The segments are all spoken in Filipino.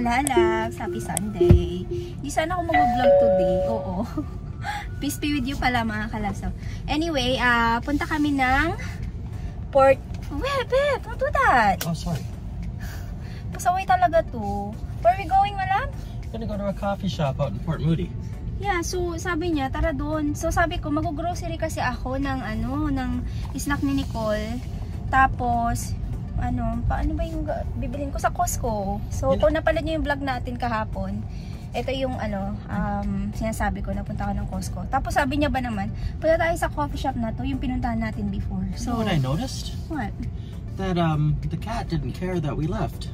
kalalabs. Happy Sunday. Di sana ako mag-vlog today. Oo. Peace be with you pala mga kalabs. Anyway, punta kami ng Port... Beb, don't do that. Oh, sorry. Pasaway talaga to. Where are we going, Malam? We're gonna go to a coffee shop out in Port Moody. Yeah, so sabi niya, tara doon. So sabi ko, mag-grocery kasi ako ng ng snack ni Nicole. Tapos, paano ba yung bibilin ko sa Costco? So, kung napanood niyo yung vlog natin kahapon, ito yung sinasabi ko, napunta ako ng Costco. Tapos sabi niya ba naman, punta tayo sa coffee shop na to, yung pinuntahan natin before. So, you know what I noticed? What? That the cat didn't care that we left.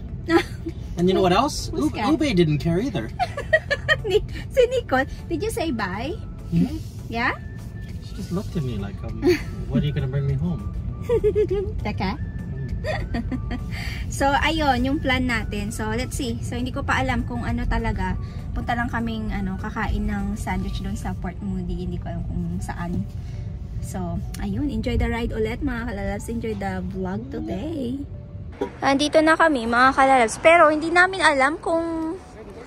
And you know what else? Ube didn't care either. Si Nicole, did you say bye? Mm-hmm. Yeah? She just looked at me like, when are you gonna bring me home? Taka? So, ayun, yung plan natin. So, let's see. So, hindi ko pa alam kung ano talaga. Punta lang kaming kakain ng sandwich doon sa Port Moody. Hindi ko alam kung saan. So, ayun. Enjoy the ride ulit, mga kalalabs. Enjoy the vlog today. Andito na kami, mga kalalabs. Pero, hindi namin alam kung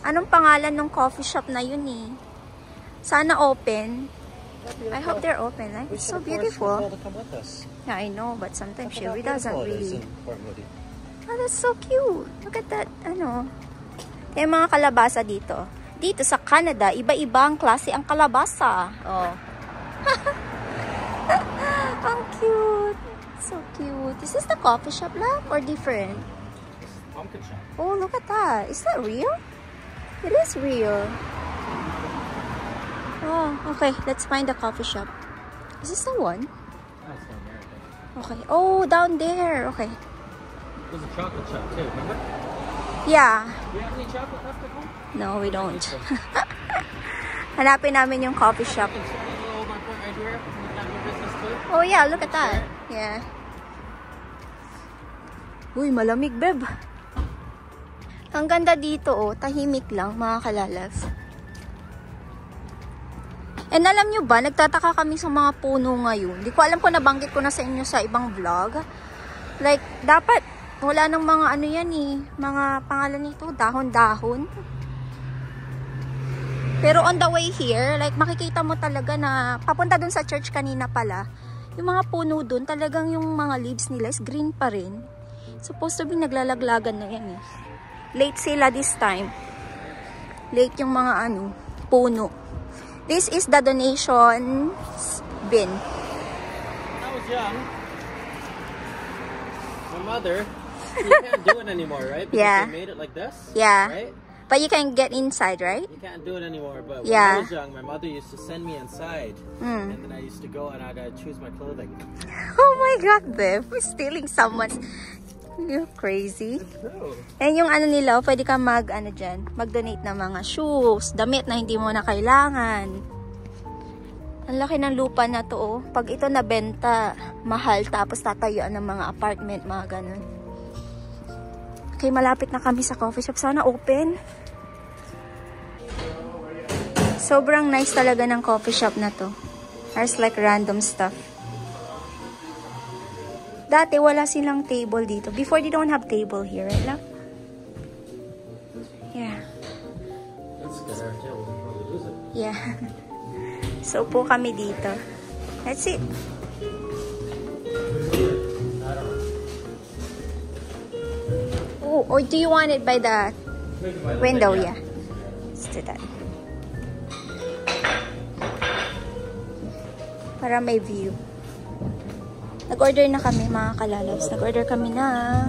anong pangalan ng coffee shop na yun eh. Sana open. I hope they're open. Eh? It's so beautiful. Yeah, I know, but sometimes she doesn't really. Oh, that's so cute. Look at that, yung mga kalabasa dito. Dito sa Canada, iba-iba ang klase ang kalabasa. Oh. Ang cute. So cute. Is this the coffee shop lab or different? Pumpkin shop. Oh, look at that. Is that real? It is real. Oh, okay. Let's find the coffee shop. Is this the one? That's not American. Okay. Oh, down there. Okay. There's a chocolate shop too, remember? Yeah. Do you have any chocolate left at home? No, we don't. Hanapin namin yung coffee shop. Oh yeah, look at that. Yeah. Uy, malamig, beb. Ang ganda dito, oh. Tahimik lang, mga kalalabs. And alam nyo ba, nagtataka kami sa mga puno ngayon. Di ko alam kung nabanggit ko na sa inyo sa ibang vlog. Like, dapat, wala nang mga yan eh. Mga pangalan nito, dahon-dahon. Pero on the way here, like, makikita mo talaga na, papunta dun sa church kanina pala, yung mga puno dun, talagang yung mga leaves nila is green pa rin. Supposed to be naglalaglagan na yan eh. Late sila this time. Late yung mga puno. This is the donation bin. When I was young, my mother, you can't do it anymore, right? Because Yeah. they made it like this. Yeah. Right? But you can get inside, right? You can't do it anymore. But Yeah. when I was young, my mother used to send me inside. And then I used to go and I'd choose my clothing. Oh my God, Bev. We're stealing someone's... You're crazy. True. And yung nila, pwede ka mag-donate ng mga shoes, damit na hindi mo na kailangan. Ang laki ng lupa na to, oh. Pag ito nabenta, mahal, tapos tatayuan ng mga apartment, mga ganun. Okay, malapit na kami sa coffee shop. Sana open. Sobrang nice talaga ng coffee shop na to. There's like random stuff. Dati wala silang table dito. Before, they don't have table here, right, love? Yeah. That's because our tail will probably lose it. Yeah. So, po kami dito. That's it. Oh, or do you want it by the window? Yeah. Let's do that. Para may view. Nag-order na kami, mga kalalabs. Nag-order kami ng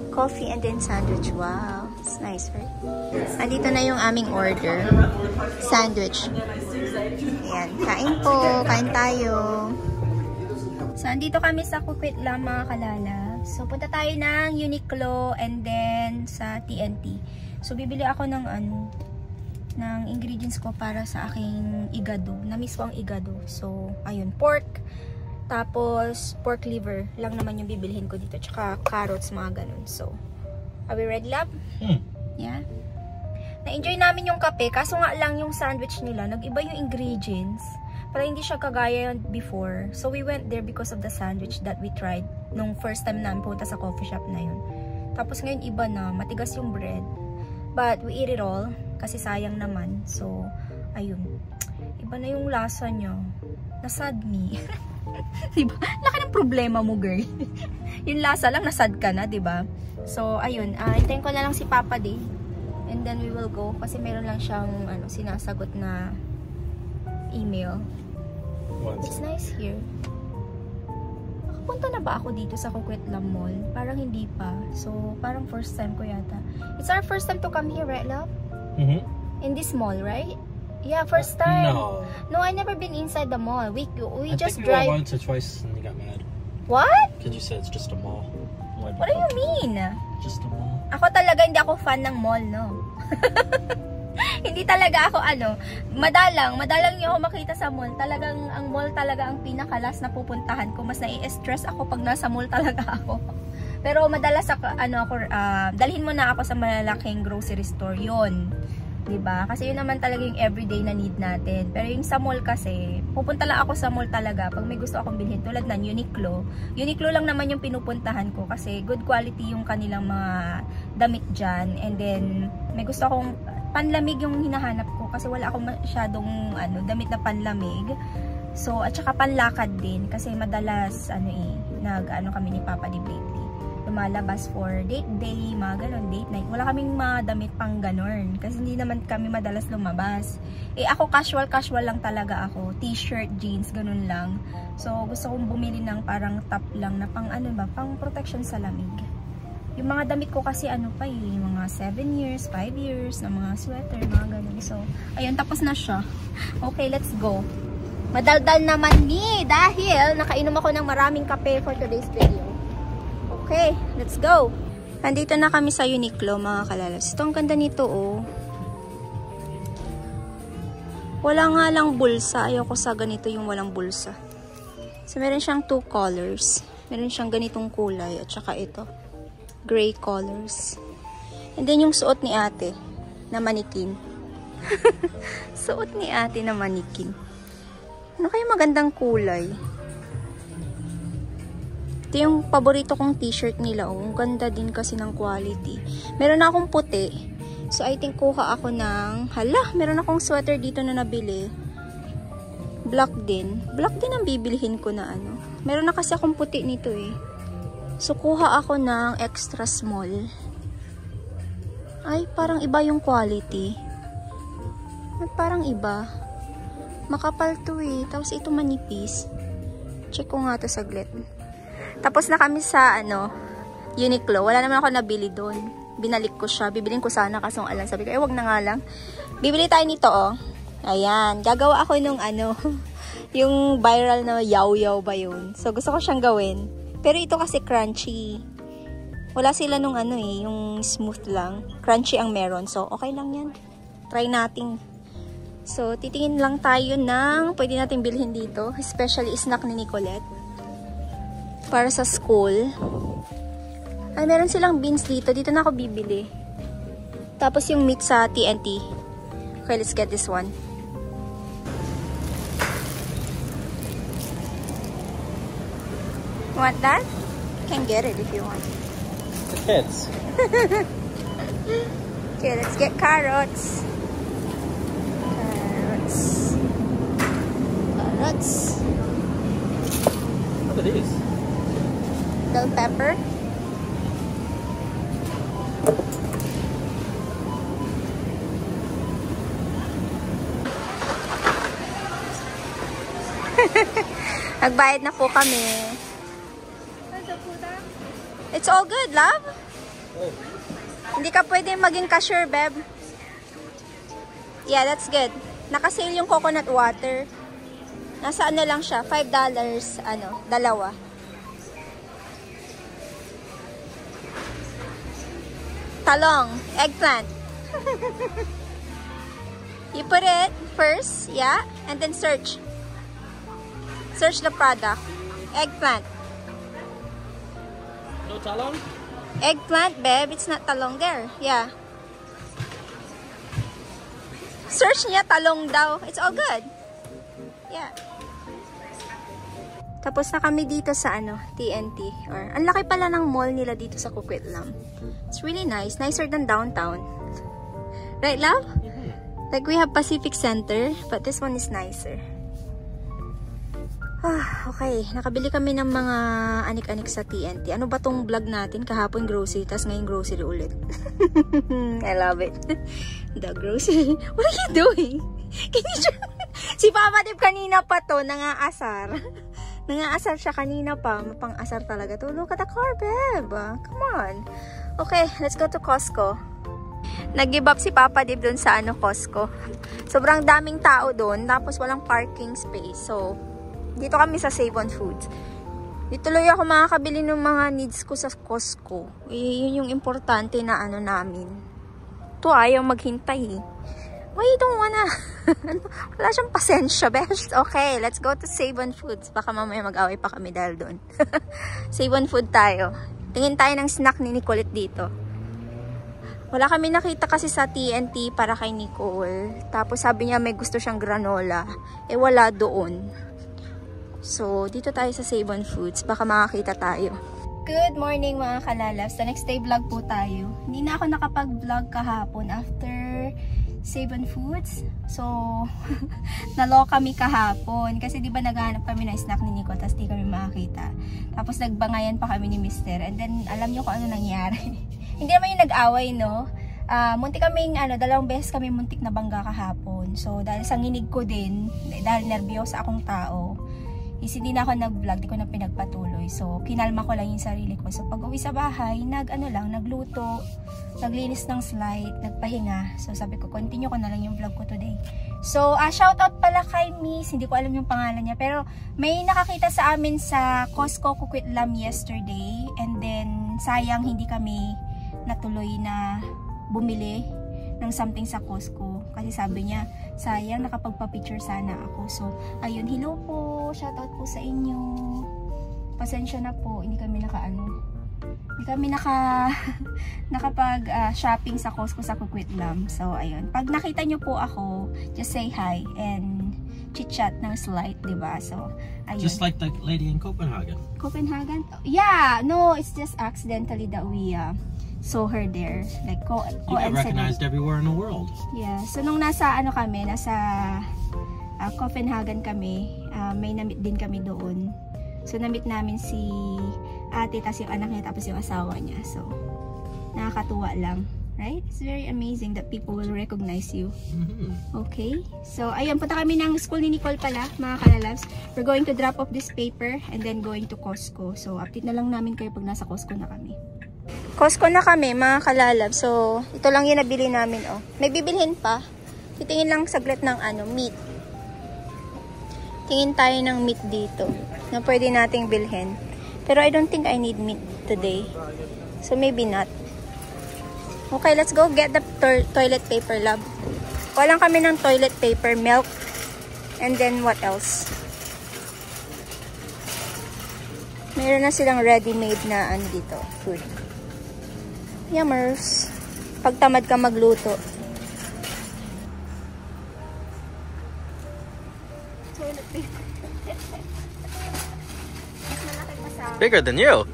coffee and then sandwich. Wow. It's nice, right? Andito na yung aming order. Sandwich. Ayan. Kain po. Kain tayo. So, andito kami sa Coquitlam, mga kalalabs. So, punta tayo ng Uniqlo and then sa TNT. So, bibili ako ng ng ingredients ko para sa aking igado. Na-miss ko ang igado. So, ayun. Pork. Tapos, pork liver lang naman yung bibilhin ko dito. Tsaka carrots, mga ganun. So, are we ready, love? Yeah. Na-enjoy namin yung kape. Kaso nga lang yung sandwich nila, nag-iba yung ingredients. Para hindi siya kagaya yun before. So, we went there because of the sandwich that we tried nung first time namin punta sa coffee shop na yun. Tapos ngayon, iba na. Matigas yung bread. But we eat it all kasi sayang naman. So, ayun. Iba na yung lasa niya. Nasad me. Diba? Laki ng problema mo, girl. Yung lasa lang, nasad ka na, diba? So, ayun. Hintayin ko na lang si Papa Day. And then we will go. Kasi meron lang siyang sinasagot na email. It's nice here. Nakapunta na ba ako dito sa Coquitlam Mall? Parang hindi pa. So, parang first time ko yata. It's our first time to come here, right, love? Mm-hmm. In this mall, right? Yeah, first time. No, I never been inside the mall. We just drive. drive. I once or twice and you got mad. What? Because you said it's just a mall. What do you mean? Just a mall. Ako talaga hindi ako fan ng mall, no. Hindi talaga ako madalang yung ako makita sa mall. Talagang ang mall talaga ang pinakalas na pupuntahan ko. Mas nai-stress ako pag nasa mall talaga ako. Pero madalas ako dalhin mo na ako sa malalaking grocery store, yon. Diba? Kasi yun naman talaga yung everyday na need natin. Pero yung sa mall kasi, pupunta lang ako sa mall talaga pag may gusto akong bilhin. Tulad ng Uniqlo. Uniqlo lang naman yung pinupuntahan ko kasi good quality yung kanilang mga damit dyan. And then, may gusto akong panlamig yung hinahanap ko kasi wala akong masyadong damit na panlamig. So, at saka panlakad din kasi madalas kami ni Papa Di lately. Lumalabas for date day, mga ganon, date night. Wala kaming mga damit pang ganon kasi hindi naman kami madalas lumabas. Ako casual lang talaga ako. T-shirt, jeans, ganon lang. So, gusto kong bumili ng parang top lang na pang pang protection sa lamig. Yung mga damit ko kasi mga 7 years, 5 years na mga sweater, mga ganon. So, ayun, tapos na siya. Okay, let's go. Madaldal naman ni dahil nakainom ako ng maraming kape for today's video. Okay, let's go. Nandito na kami sa Uniqlo, mga kalalas. Ito, ang ganda nito, oh. Wala nga lang bulsa. Ayoko sa ganito yung walang bulsa. So, meron siyang 2 colors. Meron siyang ganitong kulay at saka ito. Gray colors. And then, yung suot ni ate na manikin. Suot ni ate na manikin. Ano kaya magandang kulay? Ito yung paborito kong t-shirt nila. Oh. Ang ganda din kasi ng quality. Meron na akong puti. So, I think kuha ako ng... meron akong sweater dito na nabili. Black din. Black din ang bibilihin ko na Meron na kasi akong puti nito eh. So, kuha ako ng extra small. Ay, parang iba yung quality. Ay, parang iba. Makapal to eh. Tapos ito manipis. Check ko nga to saglit. Tapos na kami sa Uniqlo. Wala naman ako nabili doon. Binalik ko siya. Bibilin ko sana kasi sabi ko, wag na nga lang. Bibili tayo nito, oh. Ayan. Gagawa ako nung yung viral na yaw-yaw ba yun. So, gusto ko siyang gawin. Pero ito kasi crunchy. Wala sila nung yung smooth lang. Crunchy ang meron. So, okay lang yan. Try natin. So, titingin lang tayo ng pwede natin bilhin dito. Especially snack ni Nicolette. Para sa school. Ay, meron silang beans dito. Dito na ako bibili. Tapos yung meat sa TNT. Okay, let's get this one. Want that? You can get it if you want. The kids. Okay, let's get carrots. Carrots. What are these? Bell pepper. Nagbayad na po kami. It's all good, love. Oh. Hindi ka pwede maging cashier, babe. Yeah, that's good. Naka-sale yung coconut water. Nasa lang siya, $5, dalawa. Talong, eggplant. You put it first, yeah, and then search. Search the product. Eggplant. No talong? Eggplant, babe. It's not talong there. Yeah. Search niya talong daw. It's all good. Yeah. Tapos na kami dito sa TNT. Or, ang laki pala ng mall nila dito sa Coquitlam. It's really nice. Nicer than downtown. Right, love? Like we have Pacific Center, but this one is nicer. Okay, nakabili kami ng mga anik-anik sa TNT. Ano ba tong vlog natin? Kahapon grocery, tas ngayon grocery ulit. I love it. The grocery. What are you doing? Can you si Papa Dip kanina pa to, nangaasar. Nangaasar siya kanina pa. Mapang-asar talaga to. Look at the car, babe. Come on. Okay, let's go to Costco. Nag-give up si Papa Dip dun sa Costco. Sobrang daming tao dun, tapos walang parking space. So, dito kami sa Save on Foods. Dito tuloy ako makakabili ng mga needs ko sa Costco. Yun yung importante na namin. Ito ayaw maghintay. Why you don't wanna? Wala siyang pasensya, best. Okay, let's go to Save on Foods. Baka mamaya mag-away pa kami dahil doon. Save on Food tayo. Tingin tayo ng snack ni Nicolette dito. Wala kami nakita kasi sa TNT para kay Nicole. Tapos sabi niya may gusto siyang granola. Wala doon. So, dito tayo sa Save on Foods. Baka makakita tayo. Good morning mga kalalabs. The next day vlog po tayo. Hindi na ako nakapag-vlog kahapon after Save on Foods. So, nalo kami kahapon. Kasi di ba naghahanap kami ng snack ni Nico, tapos di kami makakita. Tapos nagbangayan pa kami ni Mister. And then, alam nyo kung ano nangyari. Hindi naman yung nag-away, no? Muntik kaming, dalawang beses kami muntik na bangga kahapon. So, dahil sa nginig ko din, dahil nervyosa akong tao, hindi na ako nag-vlog, di ko na pinagpatuloy. So, kinalma ko lang yung sarili ko. So, pag uwi sa bahay, nagluto, naglinis ng slide, nagpahinga. So, sabi ko, continue ko na lang yung vlog ko today. So, shoutout pala kay Miss, hindi ko alam yung pangalan niya, pero may nakakita sa amin sa Costco Coquitlam yesterday. And then, sayang hindi kami natuloy na bumili ng something sa Costco. Kasi sabi niya, sayang, nakapagpa-picture sana ako. So, ayun, hello po, shoutout po sa inyo. Pasensya na po, hindi kami nakapag shopping sa Costco sa Coquitlam. So, ayun. Pag nakita nyo po ako, just say hi and chit-chat ng slight, diba? So, ayun. Just like the lady in Copenhagen. Copenhagen? Yeah, no, it's just accidentally that we saw her there. Like, you get recognized everywhere in the world. Yeah. So, nung nasa Copenhagen kami, may namit din kami doon. So, namit namin si ate, tapos yung anak niya, tapos yung asawa niya. So, nakakatuwa lang. Right? It's very amazing that people will recognize you. Okay? So, ayun, punta kami ng school ni Nicole pala, mga kalalabs. We're going to drop off this paper and then going to Costco. So, update na lang namin kayo pag nasa Costco na kami. Costco na kami, mga kalalab. So, ito lang yung nabili namin, oh. May bibilhin pa. Titingin lang saglit ng meat. Tingin tayo ng meat dito na pwede nating bilhin. Pero I don't think I need meat today. So, maybe not. Okay, let's go get the toilet paper, love. Walang kami ng toilet paper, milk, and then what else? Meron na silang ready-made na dito, food. Yummers. Pagtamad ka magluto. Bigger than you.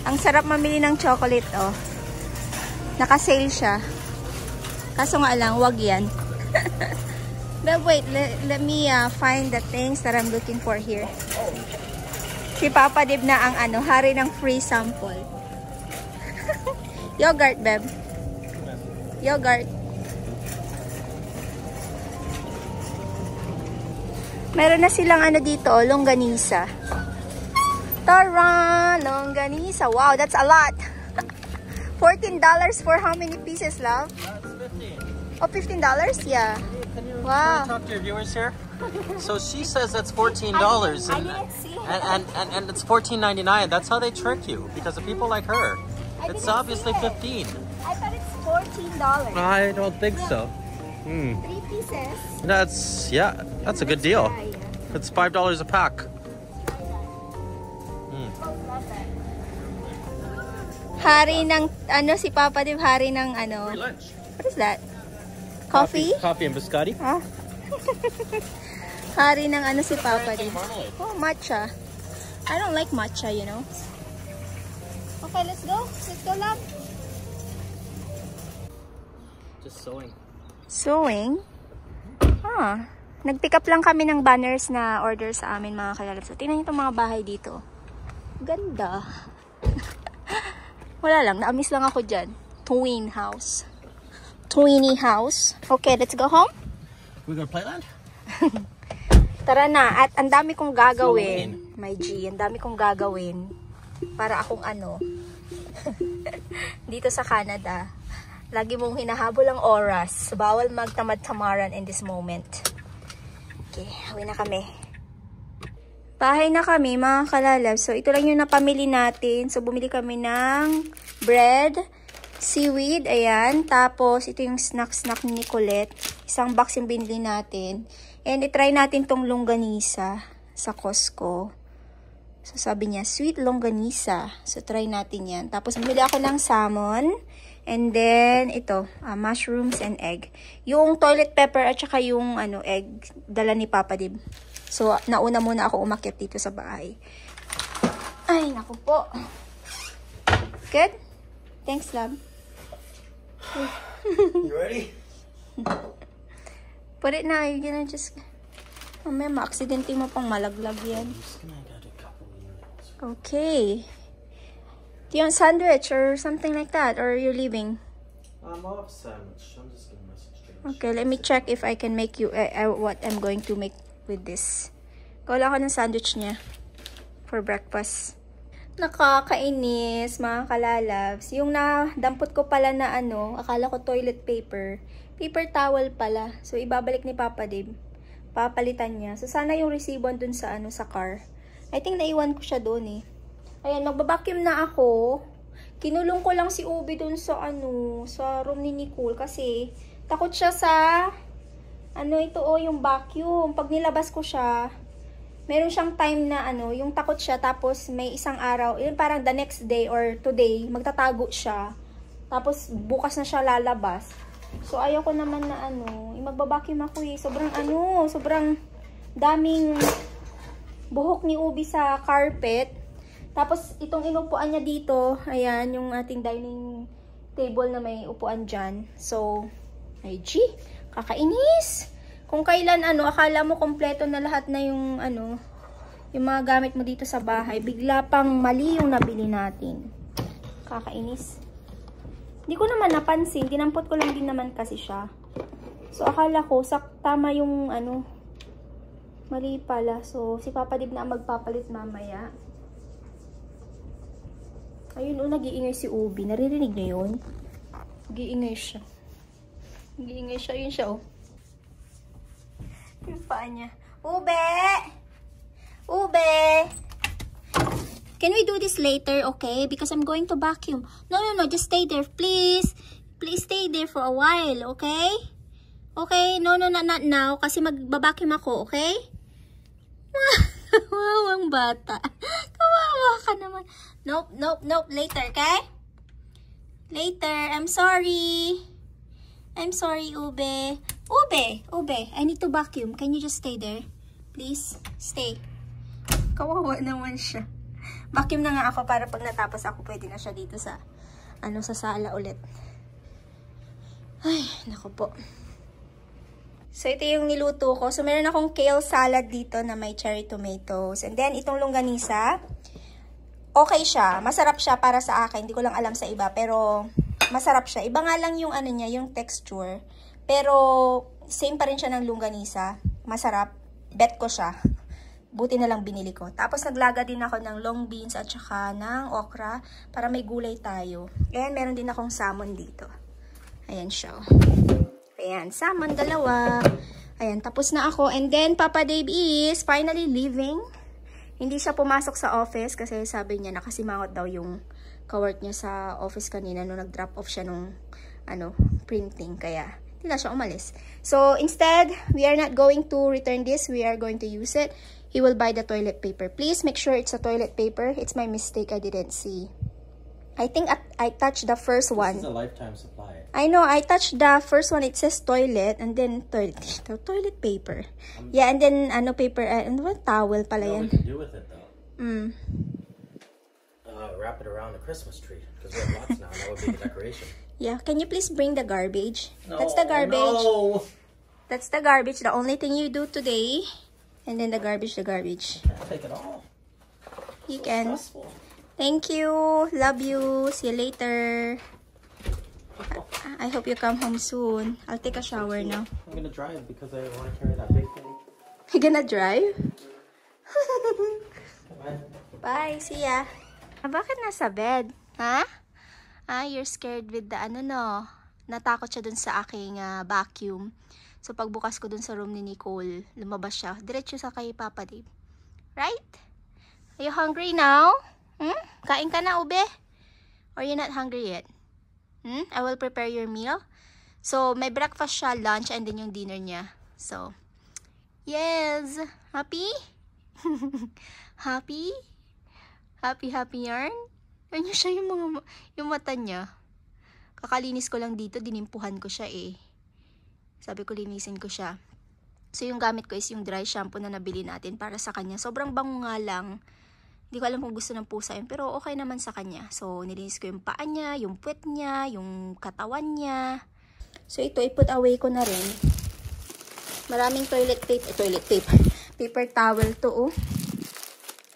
Ang sarap mamili ng chocolate, oh. Naka-sale siya. Kaso nga lang, wag yan. But wait, let me find the things that I'm looking for here. Si Papa Dib na ang hari ng free sample. Yogurt, babe. Yogurt. Meron na silang dito, longganisa. Tara! Longganisa. Wow, that's a lot. $14 for how many pieces, love? It's $15. Oh, $15? Yeah. Wow. Can you talk to your viewers here? So she says that's $14, I didn't see it. and it's $14.99. That's how they trick you, because of people like her. It's obviously $15. I thought it's $14. I don't think so. 3 pieces. That's a good deal. It's $5 a pack. Hari ng si Papa Dib, hari ng Free lunch. What is that? Coffee? Coffee and biscotti. Huh? Hari ng si Papa Dib. Oh, matcha. I don't like matcha, you know. Okay, let's go. Let's go, love. Just sewing. Sewing? Ah. Nag-pick up lang kami ng banners na order sa amin, mga kalalabs. So, tingnan nyo itong mga bahay dito. Ganda. Wala lang. Na-miss lang ako dyan. Twin house. Twinny house. Okay, let's go home. We go to Playland? Tara na. At ang dami kong gagawin. My G, ang dami kong gagawin. Para akong ano. Dito sa Canada. Lagi mong hinahabol ang oras. Bawal magtamad-tamaran in this moment. Okay, uwi na kami. Bahay na kami, mga kalalab. So, ito lang yung napamili natin. So, bumili kami ng bread, seaweed, ayan. Tapos, ito yung snack ni Nicolette. Isang box yung binili natin. And, itry natin tong longganisa sa Costco. So, sabi niya, sweet longganisa. So, try natin yan. Tapos, bumili ako ng salmon. And then, ito, mushrooms and egg. Yung toilet pepper at saka yung egg, dala ni Papa Dib. So, nauna muna ako umakyat dito sa bahay. Ay, naku po. Good? Thanks, love. You ready? Put it na. You're gonna just... Mamaya, ma-accidente mo pang malaglag yan. I'm just gonna get a couple units. Okay. Do you want sandwich or something like that? Or you're leaving? I'll have a sandwich. I'm just gonna message James. Okay, let me check if I can make you what I'm going to make with this. Gawa ako ng sandwich niya for breakfast. Nakakainis, mga kalalabs. Yung nadampot ko pala na akala ko toilet paper. Paper towel pala. So, ibabalik ni Papa Dib. Papalitan niya. So, sana yung resibo dun sa sa car. I think naiwan ko siya doon eh. Ayan, magbabacuum na ako. Kinulong ko lang si Ubi dun sa sa room ni Nicole kasi takot siya sa yung vacuum. Pag nilabas ko siya, meron siyang time na yung takot siya tapos may isang araw, yun parang the next day or today, magtatago siya. Tapos bukas na siya lalabas. So ayoko naman na magbabacuum ako eh. Sobrang daming buhok ni Ubi sa carpet. Tapos, itong inupuan niya dito, ayan, yung ating dining table na may upuan dyan. So, ay G, kakainis. Kung kailan, akala mo kompleto na lahat na yung, yung mga gamit mo dito sa bahay, bigla pang mali yung nabili natin. Kakainis. Hindi ko naman napansin, dinampot ko lang din naman kasi siya. So, akala ko, tama yung, mali pala. So, si Papa Dib na magpapalit mamaya. Ayun, nag-iingay si Ubi. Naririnig niyo yun? Nag-iingay siya. Nag-iingay siya. Ayun siya, Yung paa niya. Ube! Ube! Can we do this later, okay? Because I'm going to vacuum. No. Just stay there, please. Please stay there for a while, okay? Okay? No, not now. Kasi magbabacuum ako, okay? Wawang bata. Kawawa ka naman. Nope. Later, okay? Later. I'm sorry. Ube. Ube. I need to vacuum. Can you just stay there? Please, stay. Kawawa naman siya. Vacuum na nga ako para pag natapos ako, pwede na siya dito sa, sa sala ulit. Ay, naku po. So, ito yung niluto ko. So, meron akong kale salad dito na may cherry tomatoes. And then, itong longganisa, okay siya. Masarap siya para sa akin. Hindi ko lang alam sa iba. Pero, masarap siya. Iba nga lang yung niya, yung texture. Pero, same pa rin siya ng longganisa. Masarap. Bet ko siya. Buti na lang binili ko. Tapos, naglaga din ako ng long beans at saka ng okra para may gulay tayo. And, meron din akong salmon dito. Ayan siya. Ayan, salmon, dalawa. Ayan, tapos na ako. And then, Papa Dave is finally leaving. Hindi siya pumasok sa office kasi sabi niya nakasimangot daw yung kawork niya sa office kanina nung nag-drop off siya nung, printing. Kaya, hindi na siya umalis. So, instead, we are not going to return this. We are going to use it. He will buy the toilet paper. Please make sure it's a toilet paper. It's my mistake. I didn't see. I think I touched the first one. This is a lifetime supply. I know, I touched the first one. It says toilet and then toilet paper. Yeah, and then paper and what towel pala yan. What we can do with it though? wrap it around the Christmas tree because we have lots now. That would be the decoration. Yeah, can you please bring the garbage? No, That's the garbage. No. That's the garbage. The only thing you do today. And then the garbage, I can't take it all. You so can. Stressful. Thank you. Love you. See you later. I hope you come home soon. I'll take a shower now. I'm gonna drive because I want to carry that big thing. You gonna drive? Bye. Bye. See ya. Bakit nasa bed? Ha? You're scared with the no? Natakot siya dun sa aking vacuum. So, pagbukas ko dun sa room ni Nicole, lumabas siya. Diretso sa kay Papa Dave. Right? Are you hungry now? Kain ka na, ube? Or you're not hungry yet? I will prepare your meal. So, may breakfast siya, lunch, and then yung dinner niya. So, yes. Happy? Happy? Happy yarn? Ganyan siya yung mata niya. Kakalinis ko lang dito, dinimpuhan ko siya eh. Sabi ko, linisin ko siya. So, yung gamit ko is yung dry shampoo na nabili natin para sa kanya. Sobrang bango nga lang. Hindi ko alam kung gusto ng pusa yun, pero okay naman sa kanya. So, nilinis ko yung paa niya, yung puwet niya, yung katawan niya. So, ito, i-put away ko na rin. Maraming toilet paper. Paper towel to, oh.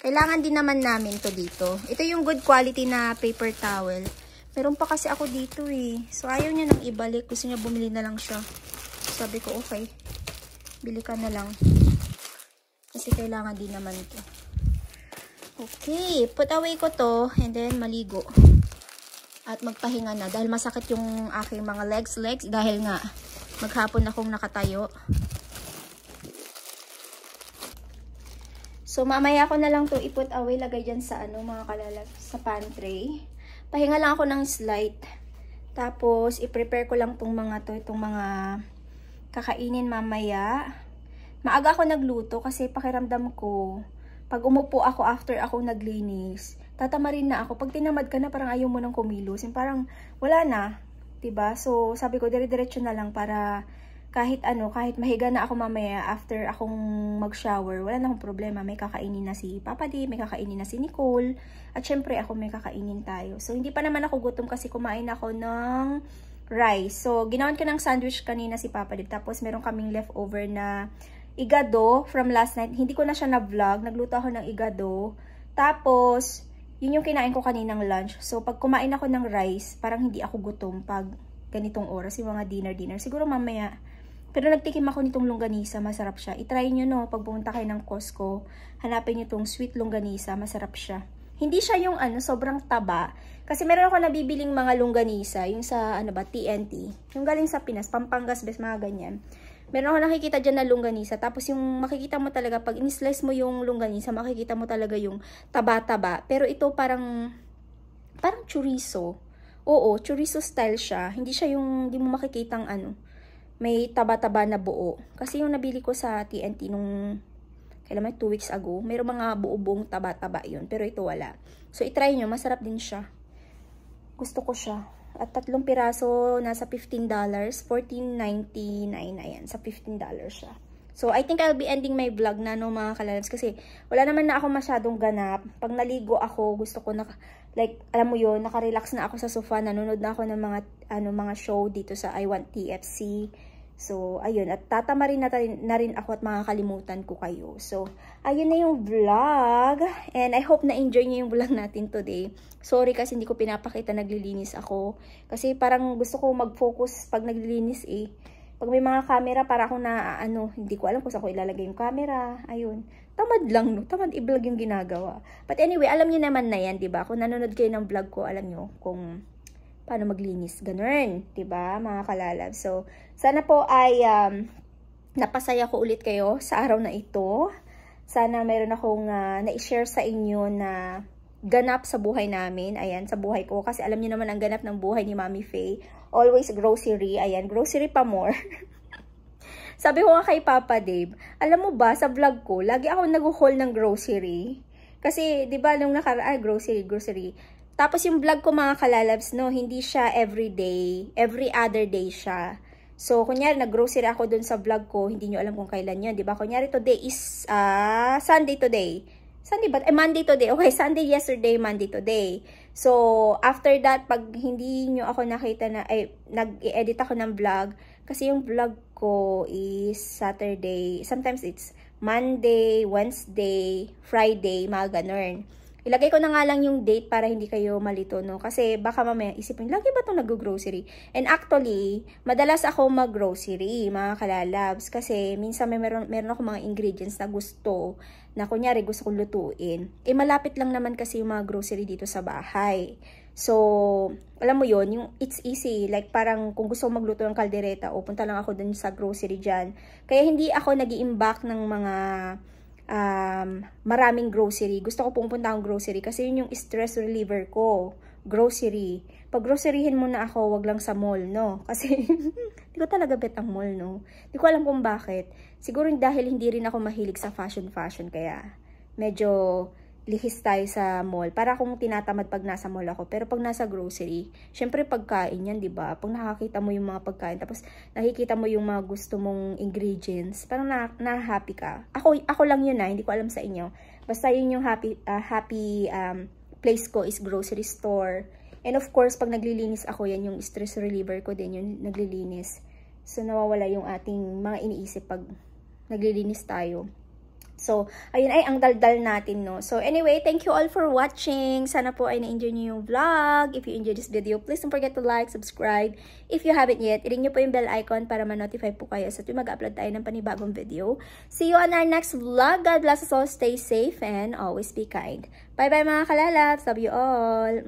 Kailangan din naman namin to dito. Ito yung good quality na paper towel. Meron pa kasi ako dito eh. So, ayaw niya nang ibalik. Gusto niya bumili na lang siya. Sabi ko, okay. Bili ka na lang. Kasi kailangan din naman ito. Okay. Put away ko to. And then, maligo. At magpahinga na. Dahil masakit yung aking mga legs. Dahil nga, maghapon akong nakatayo. So, mamaya ko na lang to i-put away. Lagay dyan sa mga kalalag. Sa pantry. Pahinga lang ako ng slight. Tapos, i-prepare ko lang itong mga kakainin mamaya. Maaga ako nagluto kasi pakiramdam ko, pag umupo ako after ako naglinis, tatamarin na ako. Pag tinamad ka na, parang ayaw mo nang kumilos. Yung parang wala na. Diba? So, sabi ko, dire-diretso na lang para kahit mahiga na ako mamaya after akong mag-shower, wala na akong problema. May kakainin na si Papa D, may kakainin na si Nicole, at syempre ako may kakainin tayo. So, hindi pa naman ako gutom kasi kumain ako ng rice. So, ginawan ko ng sandwich kanina si Papa D. Tapos, meron kaming leftover na igado from last night. Hindi ko na siya na-vlog. Nagluto ako ng igado. Tapos, yun yung kinain ko kaninang lunch. So, pag kumain ako ng rice, parang hindi ako gutom pag ganitong oras, yung mga dinner. Siguro mamaya. Pero nagtikim ako nitong longganisa, masarap siya. I-try nyo no, pag pumunta kayo ng Costco, hanapin nyo itong sweet longganisa, masarap siya. Hindi siya yung sobrang taba. Kasi meron ako nabibiling mga longganisa, yung sa TNT. Yung galing sa Pinas, Pampangas, mga ganyan. Meron ako nakikita dyan na longganisa. Tapos yung makikita mo talaga, pag in-slice mo yung longganisa, makikita mo talaga yung taba-taba. Pero ito parang chorizo. Oo, chorizo style siya. Hindi siya yung, hindi mo makikitang may taba-taba na buo. Kasi yung nabili ko sa TNT nung, kailan 2 weeks ago, mayroong mga buo-buong taba-taba yun. Pero ito wala. So, itry nyo. Masarap din siya. Gusto ko siya. At 3 piraso, nasa $15. $14.99. Ayan, sa $15 siya. So, I think I'll be ending my vlog na mga kalalabs. Kasi, wala naman na ako masyadong ganap. Pag naligo ako, gusto ko alam mo yun, naka-relax na ako sa sofa. Nanonood na ako ng mga show dito sa I Want TFC. So, ayun. At tatamarin na rin ako at makakalimutan ko kayo. So, ayun na yung vlog. And I hope na-enjoy nyo yung vlog natin today. Sorry kasi hindi ko pinapakita naglilinis ako. Kasi parang gusto ko mag-focus pag naglilinis eh. Pag may mga camera, para akong hindi ko alam kung saan ko ilalagay yung camera. Ayun. Tamad lang, no? Tamad i-vlog yung ginagawa. But anyway, alam nyo naman na yan, diba? Kung nanonood kayo ng vlog ko, alam nyo kung paano maglinis. Ganun, diba, mga kalalab? So, sana po ay napasaya ko ulit kayo sa araw na ito. Sana meron akong na-share sa inyo na ganap sa buhay namin. Ayan, sa buhay ko. Kasi alam niyo naman ang ganap ng buhay ni Mami Faye. Always grocery. Ayan, grocery pa more. Sabi ko nga kay Papa Dave, alam mo ba, sa vlog ko, lagi ako nag-haul ng grocery. Kasi, di ba, nung grocery. Tapos yung vlog ko mga kalalabs, no, hindi siya everyday. Every other day siya. So, kunyari, nag-grocery ako dun sa vlog ko, hindi nyo alam kung kailan yun, di ba? Kunyari, today is Sunday today. Sunday ba? Monday today. Okay, Sunday yesterday, Monday today. So, after that, pag hindi nyo ako nakita na, nag-edit ako ng vlog, kasi yung vlog ko is Saturday. Sometimes it's Monday, Wednesday, Friday, mga ganun. Ilagay ko na nga lang yung date para hindi kayo malito, no? Kasi baka mamaya isipin, lagi ba itong nag-grocery? And actually, madalas ako mag-grocery, mga kalalabs. Kasi minsan meron ako mga ingredients na gusto, na kunyari gusto kong lutuin. Malapit lang naman kasi yung mga grocery dito sa bahay. So, alam mo yon, it's easy. Like, parang kung gusto ko magluto ng kaldereta, punta lang ako dun sa grocery dyan. Kaya hindi ako nag-i-imbak ng mga maraming grocery. Gusto ko pumunta akong grocery kasi yun yung stress reliever ko. Grocery. Pag groceryhin muna ako, wag lang sa mall, no? Kasi hindi ko talaga bet ang mall, no? Hindi ko alam kung bakit. Siguro dahil hindi rin ako mahilig sa fashion, kaya medyo lihis tayo sa mall. Para akong tinatamad pag nasa mall ako. Pero pag nasa grocery, syempre pagkain yan, diba? Pag nakakita mo yung mga pagkain, tapos nakikita mo yung mga gusto mong ingredients, parang na-happy ka. Ako lang yun hindi ko alam sa inyo. Basta yun yung happy place ko is grocery store. And of course, pag naglilinis ako, yan yung stress reliever ko din, yung naglilinis. So, nawawala yung ating mga iniisip pag naglilinis tayo. So, ayun ay ang daldal natin, no? So, anyway, thank you all for watching. Sana po ay na-enjoy nyo yung vlog. If you enjoyed this video, please don't forget to like, subscribe. If you haven't yet, i-ring nyo po yung bell icon para ma-notify po kayo sa tuwing mag-upload tayo ng panibagong video. See you on our next vlog. God bless us all. Stay safe and always be kind. Bye-bye mga kalalabs. Love you all.